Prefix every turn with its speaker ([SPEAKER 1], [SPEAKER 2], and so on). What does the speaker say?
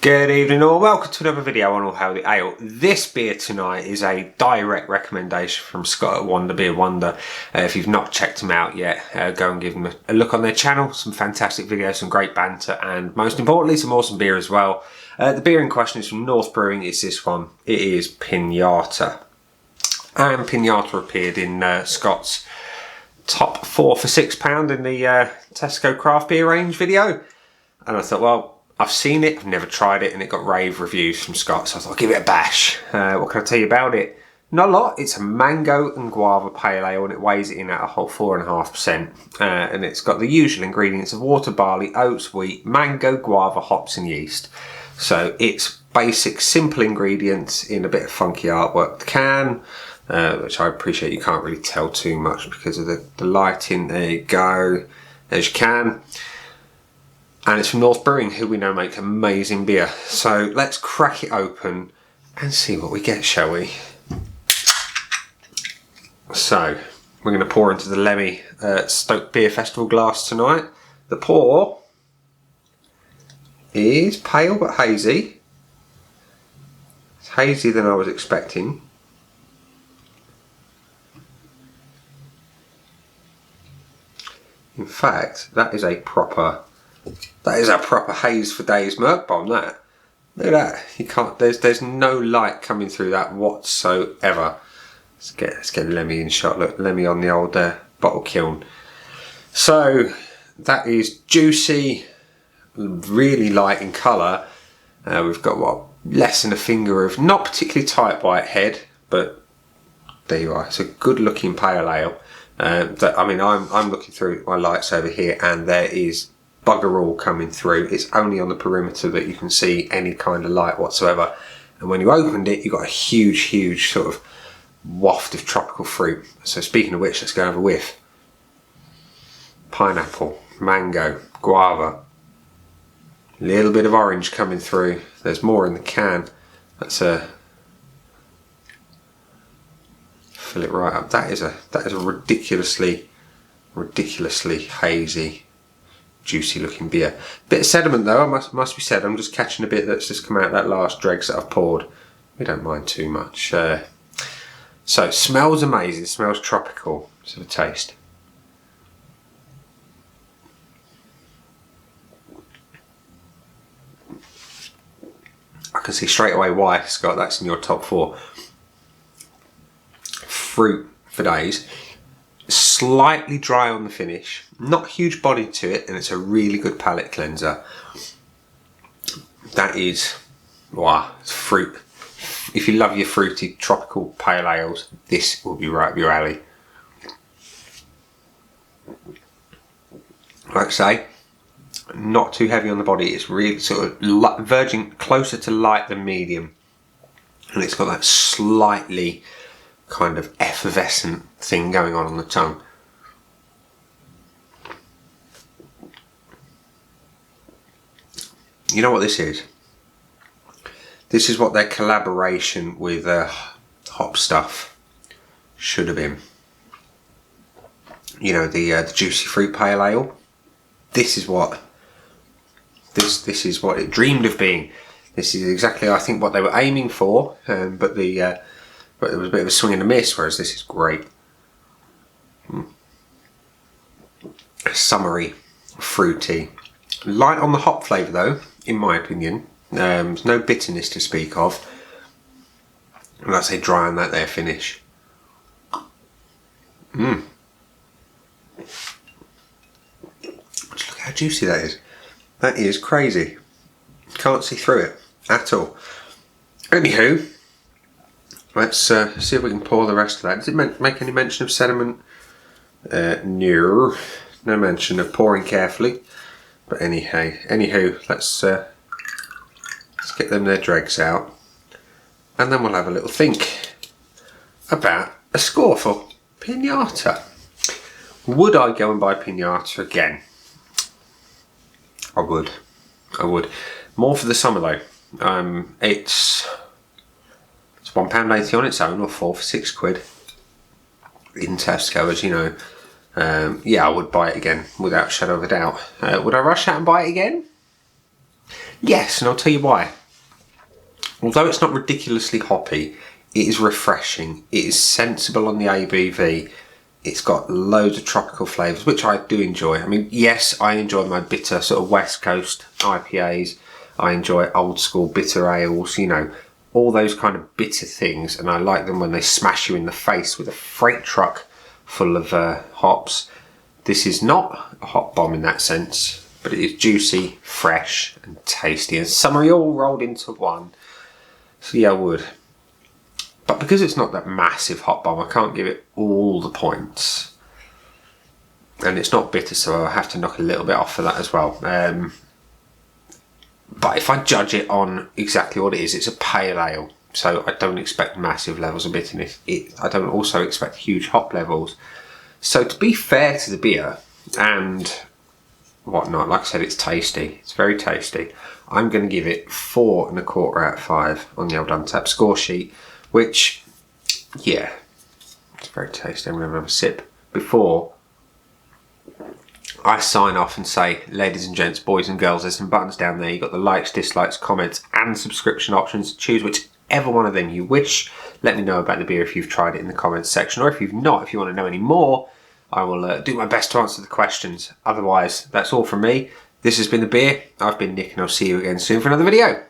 [SPEAKER 1] Good evening all, welcome to another video on All Hail the Ale. This beer tonight is a direct recommendation from Scott at Wonder Beer Wonder. If you've not checked them out yet, go and give them a look on their channel. Some fantastic videos, some great banter, and most importantly some awesome beer as well. The beer in question is from North Brewing. It's this one. It is Piñata. And Piñata appeared in Scott's top 4 for £6 in the Tesco craft beer range video. And I thought, well, I've seen it, I've never tried it, and it got rave reviews from Scott, so I thought I'll give it a bash. What can I tell you about it? Not a lot. It's a mango and guava pale ale, and it weighs it in at a whole 4.5%. And it's got the usual ingredients of water, barley, oats, wheat, mango, guava, hops, and yeast. So it's basic, simple ingredients in a bit of funky artwork. The can, which I appreciate you can't really tell too much because of the lighting. There you go. There's your can. And it's from North Brewing, who we know make amazing beer. So let's crack it open and see what we get, shall we? So we're going to pour into the Lemmy Stoke Beer Festival glass tonight. The pour is pale but hazy. It's hazier than I was expecting. In fact, that is a proper haze for days Merc bomb. That, look at that. You can't. There's no light coming through that whatsoever. Let's get Lemmy in shot. Look, Lemmy on the old bottle kiln. So that is juicy, really light in colour. We've got what, less than a finger of not particularly tight white head, but there you are. It's a good looking pale ale. I'm looking through my lights over here, and there is bugger all coming through. It's only on the perimeter that you can see any kind of light whatsoever, and when you opened it you got a huge sort of waft of tropical fruit. So speaking of which, let's go have a whiff. Pineapple, mango, guava, a little bit of orange coming through. There's more in the can. Let's fill it right up. That is a ridiculously hazy, juicy looking beer. Bit of sediment though, must be said. I'm just catching a bit that's just come out of that last dregs that I've poured. We don't mind too much. So it smells amazing, it smells tropical. Let's have a taste. I can see straight away why, Scott, that's in your top 4. Fruit for days. Slightly dry on the finish, not huge body to it, and it's a really good palate cleanser. That is, wow, it's fruit. If you love your fruity tropical pale ales, this will be right up your alley. Like I say, not too heavy on the body. It's really sort of verging closer to light than medium, and it's got that slightly kind of effervescent thing going on the tongue. You know what this is? This is what their collaboration with Hop Stuff should have been. You know, the juicy fruit pale ale. This is what it dreamed of being. This is exactly, I think, what they were aiming for. But there was a bit of a swing and a miss, whereas this is great. Summery, fruity. Light on the hop flavour though, in my opinion. There's no bitterness to speak of. And I'd say dry on that there finish. Just look how juicy that is. That is crazy. Can't see through it at all. Anywho, let's see if we can pour the rest of that. Does it make any mention of sediment? No mention of pouring carefully. But anywho, let's get them their dregs out, and then we'll have a little think about a score for Piñata. Would I go and buy Piñata again? I would. More for the summer though. It's £1.80 on its own, or 4 for £6 in Tesco, as you know. Yeah, I would buy it again without a shadow of a doubt. Would I rush out and buy it again? Yes, and I'll tell you why. Although it's not ridiculously hoppy, it is refreshing. It is sensible on the ABV. It's got loads of tropical flavours, which I do enjoy. I mean, yes, I enjoy my bitter sort of West Coast IPAs. I enjoy old school bitter ales, you know, all those kind of bitter things. And I like them when they smash you in the face with a freight truck full of hops. This is not a hop bomb in that sense, but it is juicy, fresh and tasty and summery all rolled into one. So yeah, I would. But because it's not that massive hop bomb, I can't give it all the points. And it's not bitter, so I have to knock a little bit off for that as well. But if I judge it on exactly what it is, it's a pale ale. So I don't expect massive levels of bitterness. I don't also expect huge hop levels. So to be fair to the beer and whatnot, like I said, it's tasty. It's very tasty. I'm going to give it 4.25 out of 5 on the old Untapped score sheet, which, yeah, it's very tasty. I'm going to have a sip before I sign off and say, ladies and gents, boys and girls, there's some buttons down there. You've got the likes, dislikes, comments and subscription options. Choose whichever one of them you wish. Let me know about the beer if you've tried it in the comments section, or if you've not, if you want to know any more, I will do my best to answer the questions. Otherwise, that's all from me. This has been The Beer. I've been Nick, and I'll see you again soon for another video.